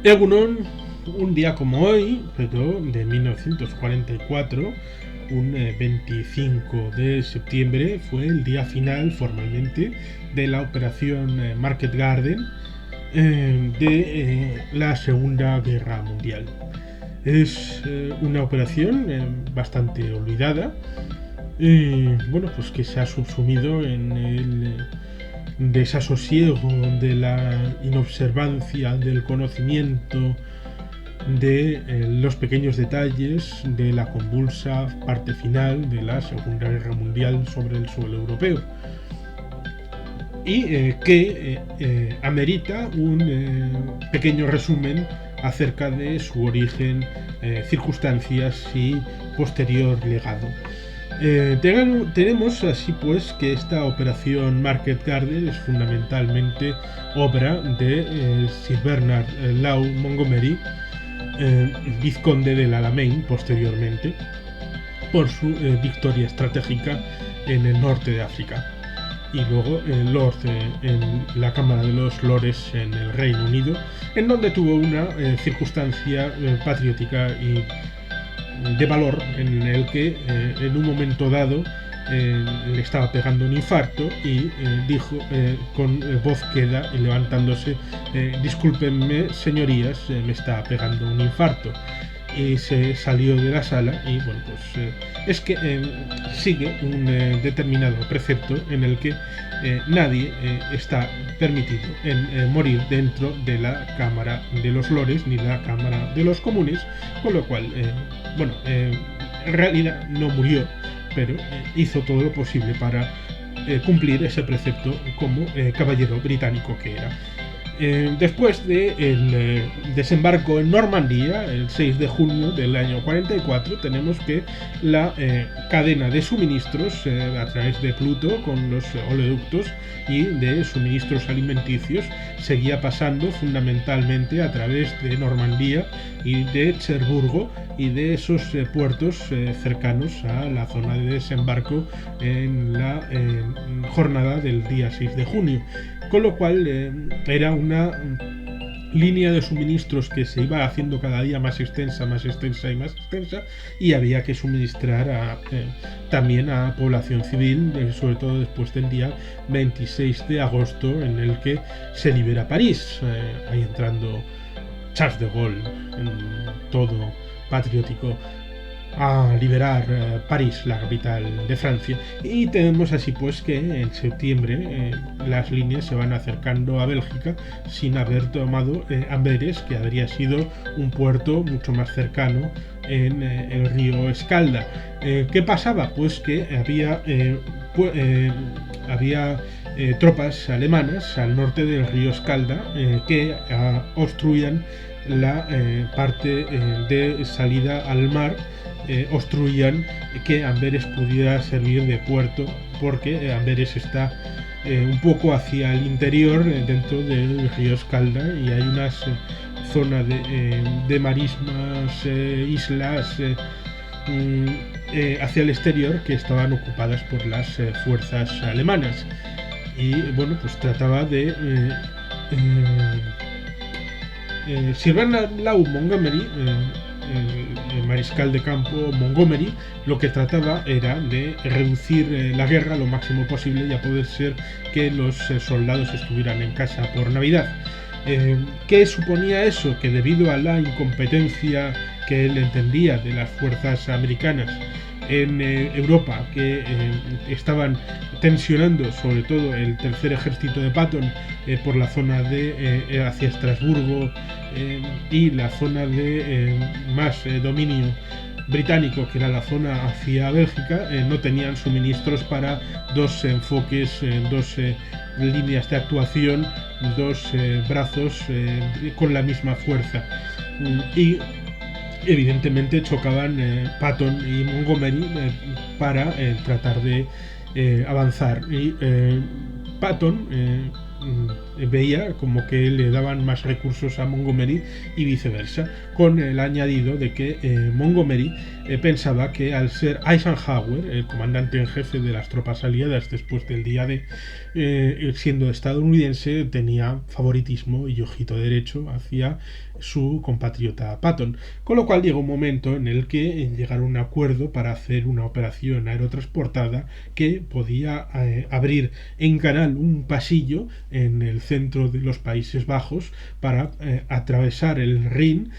Egunon, un día como hoy, pero de 1944, un 25 de septiembre, fue el día final formalmente de la operación Market Garden de la Segunda Guerra Mundial. Es una operación bastante olvidada, bueno, pues que se ha subsumido en el desasosiego, de la inobservancia, del conocimiento, de los pequeñños detalles de la convulsa parte final de la Segunda Guerra Mundial sobre el suelo europeo, y que amerita un pequeño resumen acerca de su origen, circunstancias y posterior legado. Tenemos así pues que esta operación Market Garden es fundamentalmente obra de Sir Bernard Law Montgomery, vizconde del Alamein posteriormente, por su victoria estratégica en el norte de África, y luego Lord en la Cámara de los Lores en el Reino Unido, en donde tuvo una circunstancia patriótica y de valor, en el que en un momento dado le estaba pegando un infarto y dijo con voz queda y levantándose: discúlpenme señorías, me está pegando un infarto. Y se salió de la sala, y bueno, pues es que sigue un determinado precepto en el que nadie está permitido en morir dentro de la Cámara de los Lores ni la Cámara de los Comunes, con lo cual, bueno, en realidad no murió, pero hizo todo lo posible para cumplir ese precepto como caballero británico que era. Después del desembarco en Normandía, el 6 de junio del año 44, tenemos que la cadena de suministros a través de Pluto con los oleoductos y de suministros alimenticios seguía pasando fundamentalmente a través de Normandía y de Cherburgo y de esos puertos cercanos a la zona de desembarco en la jornada del día 6 de junio. Con lo cual era una línea de suministros que se iba haciendo cada día más extensa y más extensa, y había que suministrar también a población civil, sobre todo después del día 26 de agosto, en el que se libera París, ahí entrando Charles de Gaulle, en todo patriótico, a liberar París, la capital de Francia. Y tenemos así pues que en septiembre las líneas se van acercando a Bélgica sin haber tomado Amberes, que habría sido un puerto mucho más cercano en el río Escalda. ¿Qué pasaba? Pues que había tropas alemanas al norte del río Escalda que obstruían la parte de salida al mar, obstruían que Amberes pudiera servir de puerto, porque Amberes está un poco hacia el interior, dentro del río Escalda, y hay unas zonas de marismas, islas hacia el exterior que estaban ocupadas por las fuerzas alemanas. Y bueno, pues trataba de Sir Bernard Law Montgomery, el mariscal de campo Montgomery, lo que trataba era de reducir la guerra lo máximo posible y a poder ser que los soldados estuvieran en casa por Navidad. ¿Qué suponía eso? Que debido a la incompetencia que él entendía de las fuerzas americanas en Europa, que estaban tensionando sobre todo el tercer ejército de Patton por la zona de hacia Estrasburgo, y la zona de más dominio británico, que era la zona hacia Bélgica, no tenían suministros para dos enfoques, dos líneas de actuación, dos brazos con la misma fuerza. Y evidentemente chocaban Patton y Montgomery para tratar de avanzar. Y Patton veía como que le daban más recursos a Montgomery y viceversa, con el añadido de que Montgomery pensaba que al ser Eisenhower, el comandante en jefe de las tropas aliadas después del día D, siendo estadounidense, tenía favoritismo y ojito derecho hacia su compatriota Patton, con lo cual llegó un momento en el que llegaron a un acuerdo para hacer una operación aerotransportada que podía abrir en canal un pasillo en el centro de los Países Bajos para atravesar el Rin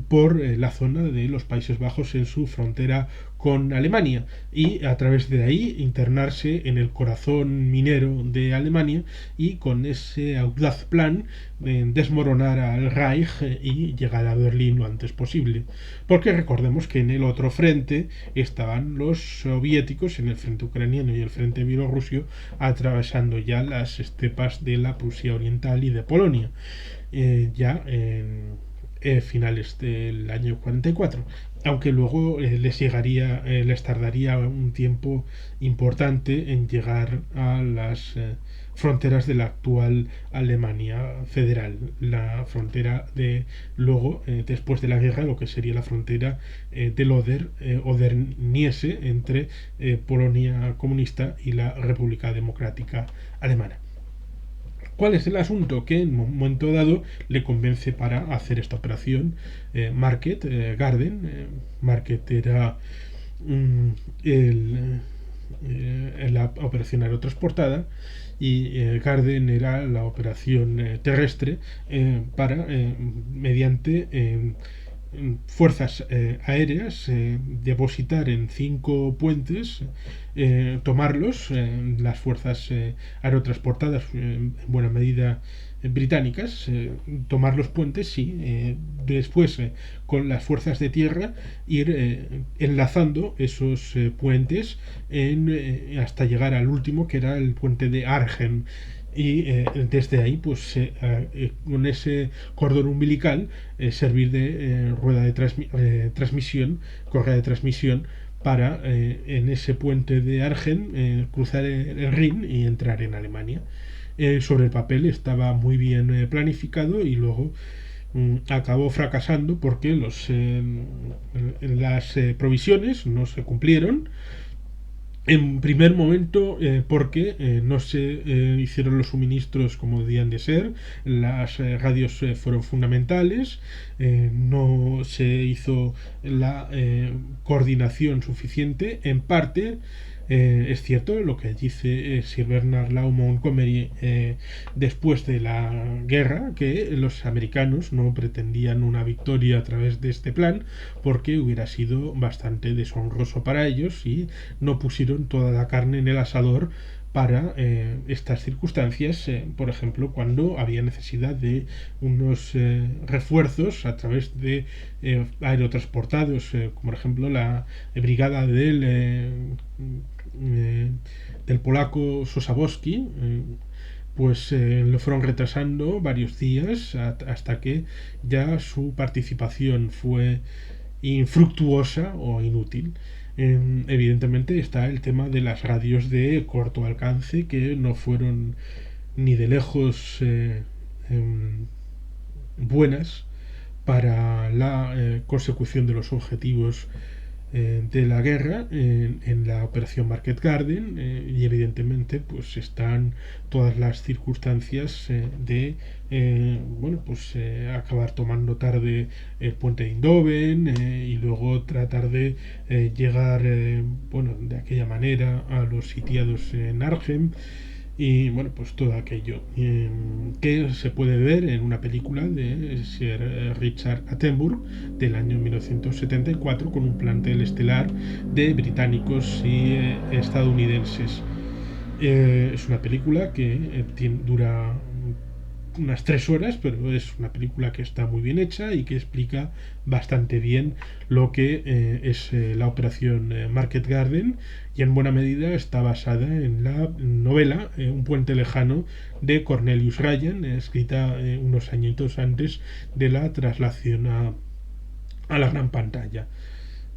por la zona de los Países Bajos en su frontera con Alemania y a través de ahí internarse en el corazón minero de Alemania y con ese audaz plan desmoronar al Reich y llegar a Berlín lo antes posible. Porque recordemos que en el otro frente estaban los soviéticos, en el frente ucraniano y el frente bielorruso, atravesando ya las estepas de la Prusia Oriental y de Polonia, ya en finales del año 44, aunque luego les tardaría un tiempo importante en llegar a las fronteras de la actual Alemania federal, la frontera de luego, después de la guerra, lo que sería la frontera del Oder-Niese entre Polonia comunista y la República Democrática Alemana. ¿Cuál es el asunto? Que en un momento dado le convence para hacer esta operación Market Garden. Market era la operación aerotransportada y Garden era la operación terrestre para mediante fuerzas aéreas depositar en 5 puentes, tomarlos, las fuerzas aerotransportadas en buena medida británicas, tomar los puentes y después con las fuerzas de tierra ir enlazando esos puentes hasta llegar al último, que era el puente de Arnhem, y desde ahí pues con ese cordón umbilical servir de rueda de transmisión, correa de transmisión para en ese puente de Arnhem cruzar el Rin y entrar en Alemania. Sobre el papel estaba muy bien planificado y luego acabó fracasando porque las provisiones no se cumplieron. En primer momento porque no se hicieron los suministros como debían de ser, las radios fueron fundamentales, no se hizo la coordinación suficiente, en parte. Es cierto lo que dice Sir Bernard Law Montgomery después de la guerra, que los americanos no pretendían una victoria a través de este plan porque hubiera sido bastante deshonroso para ellos y no pusieron toda la carne en el asador para estas circunstancias, por ejemplo, cuando había necesidad de unos refuerzos a través de aerotransportados, como por ejemplo la brigada del polaco Sosabowski, pues lo fueron retrasando varios días hasta que ya su participación fue infructuosa o inútil. Evidentemente está el tema de las radios de corto alcance que no fueron ni de lejos buenas para la consecución de los objetivos de la guerra en la operación Market Garden y evidentemente pues están todas las circunstancias de acabar tomando tarde el puente de Eindhoven y luego tratar de llegar de aquella manera a los sitiados en Arnhem y bueno, pues todo aquello que se puede ver en una película de Sir Richard Attenborough del año 1974 con un plantel estelar de británicos y estadounidenses. Es una película que dura unas 3 horas, pero es una película que está muy bien hecha y que explica bastante bien lo que es la operación Market Garden y en buena medida está basada en la novela Un puente lejano de Cornelius Ryan, escrita unos añitos antes de la traslación a la gran pantalla.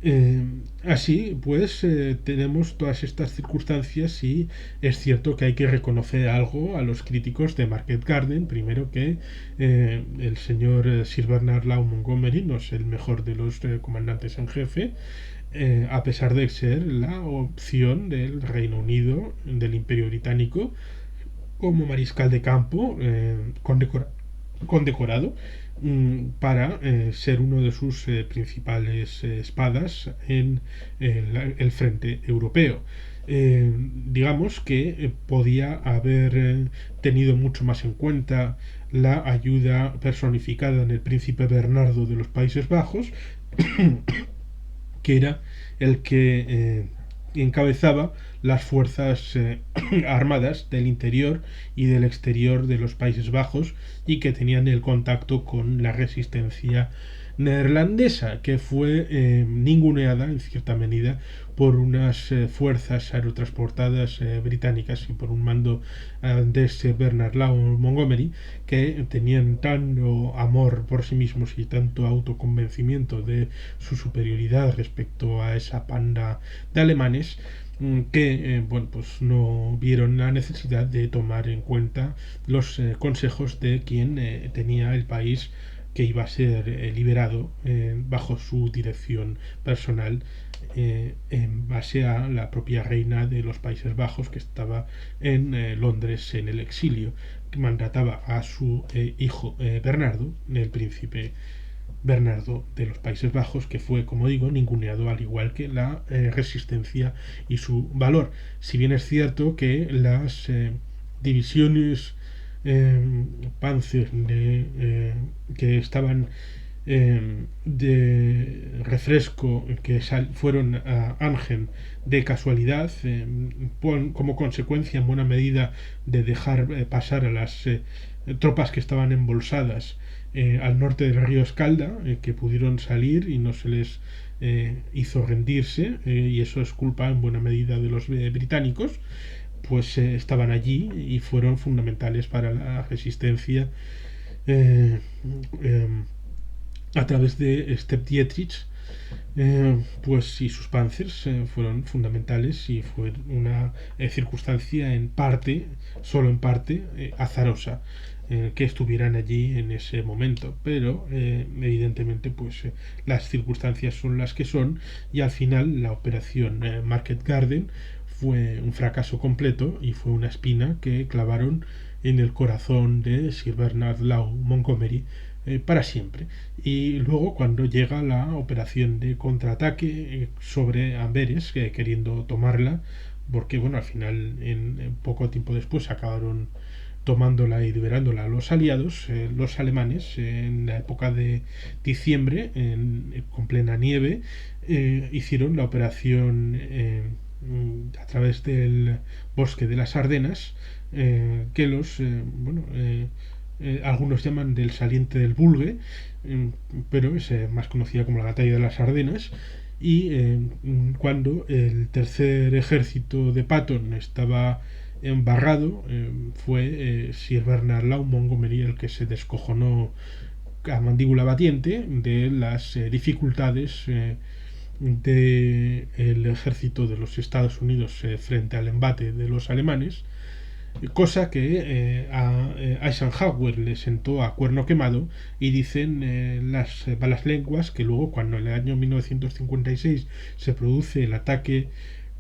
Eh, Así pues, tenemos todas estas circunstancias y es cierto que hay que reconocer algo a los críticos de Market Garden. Primero que el señor Sir Bernard Law Montgomery no es el mejor de los comandantes en jefe, a pesar de ser la opción del Reino Unido, del Imperio Británico, como mariscal de campo, condecorado para ser uno de sus principales espadas en el frente europeo. Digamos que podía haber tenido mucho más en cuenta la ayuda personificada en el príncipe Bernardo de los Países Bajos, que era el que encabezaba las fuerzas armadas del interior y del exterior de los Países Bajos y que tenían el contacto con la resistencia neerlandesa, que fue ninguneada en cierta medida por unas fuerzas aerotransportadas británicas y por un mando de ese Bernard Law Montgomery, que tenían tanto amor por sí mismos y tanto autoconvencimiento de su superioridad respecto a esa panda de alemanes, que bueno, pues no vieron la necesidad de tomar en cuenta los consejos de quien tenía el país que iba a ser liberado bajo su dirección personal, en base a la propia reina de los Países Bajos, que estaba en Londres en el exilio, que mandataba a su hijo Bernardo, el príncipe Bernardo de los Países Bajos, que fue, como digo, ninguneado, al igual que la resistencia y su valor. Si bien es cierto que las divisiones Panzer que estaban de refresco, que fueron a Arnhem de casualidad, como consecuencia en buena medida de dejar pasar a las tropas que estaban embolsadas al norte del río Escalda, que pudieron salir y no se les hizo rendirse, y eso es culpa en buena medida de los británicos, pues estaban allí y fueron fundamentales para la resistencia eh, eh, a través de Step Dietrich, pues y sus panzers fueron fundamentales y fue una circunstancia en parte, solo en parte, azarosa, que estuvieran allí en ese momento, pero evidentemente pues las circunstancias son las que son y al final la operación Market Garden fue un fracaso completo y fue una espina que clavaron en el corazón de Sir Bernard Law Montgomery para siempre. Y luego cuando llega la operación de contraataque sobre Amberes, queriendo tomarla, porque bueno, al final en poco tiempo después acabaron tomándola y liberándola a los aliados, los alemanes, en la época de diciembre, con plena nieve, hicieron la operación a través del bosque de las Ardenas, que los, algunos llaman del saliente del Bulge, pero es más conocida como la batalla de las Ardenas. Y cuando el tercer ejército de Patton estaba embarrado, fue Sir Bernard Law Montgomery el que se descojonó a mandíbula batiente de las dificultades del ejército de los Estados Unidos frente al embate de los alemanes, cosa que a Eisenhower le sentó a cuerno quemado, y dicen las malas lenguas que luego, cuando en el año 1956 se produce el ataque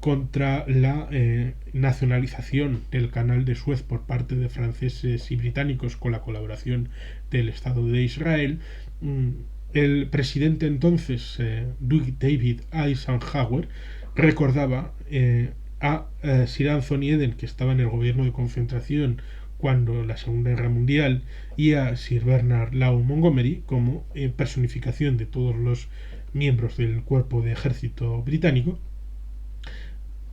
contra la nacionalización del canal de Suez por parte de franceses y británicos con la colaboración del Estado de Israel, el presidente entonces, David Eisenhower, recordaba a Sir Anthony Eden, que estaba en el gobierno de concentración cuando la Segunda Guerra Mundial, y a Sir Bernard Law Montgomery como personificación de todos los miembros del cuerpo de ejército británico,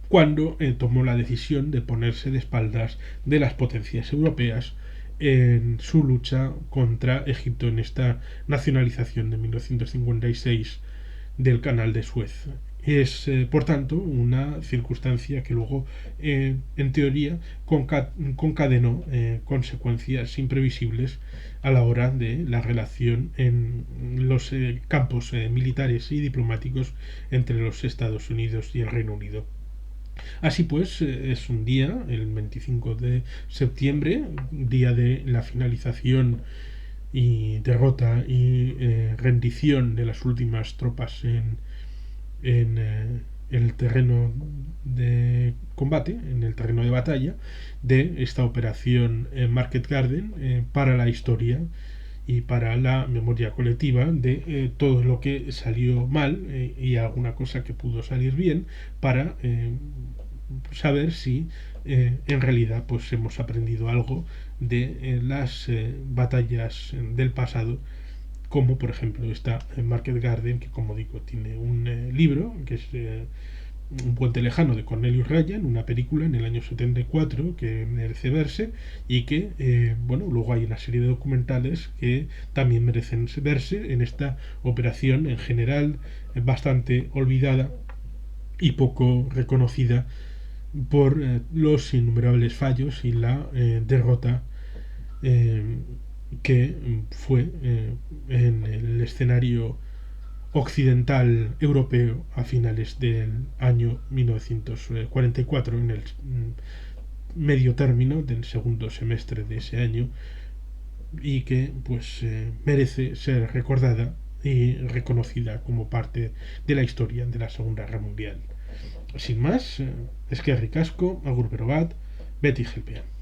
cuando tomó la decisión de ponerse de espaldas de las potencias europeas en su lucha contra Egipto en esta nacionalización de 1956 del canal de Suez. Es, por tanto, una circunstancia que luego, en teoría, concadenó consecuencias imprevisibles a la hora de la relación en los campos militares y diplomáticos entre los Estados Unidos y el Reino Unido. Así pues, es un día, el 25 de septiembre, día de la finalización y derrota y rendición de las últimas tropas en el terreno de combate, en el terreno de batalla, de esta operación Market Garden para la historia y para la memoria colectiva de todo lo que salió mal y alguna cosa que pudo salir bien para saber si en realidad pues hemos aprendido algo de las batallas del pasado, como por ejemplo esta Market Garden, que como digo tiene un libro que es un puente lejano de Cornelius Ryan, una película en el año 74 que merece verse y que, bueno, luego hay una serie de documentales que también merecen verse en esta operación en general bastante olvidada y poco reconocida por los innumerables fallos y la derrota eh, que fue en el escenario occidental europeo a finales del año 1944, en el medio término del segundo semestre de ese año, y que pues merece ser recordada y reconocida como parte de la historia de la Segunda Guerra Mundial. Sin más, eskerrik asko, agur bero bat, beti jelpean.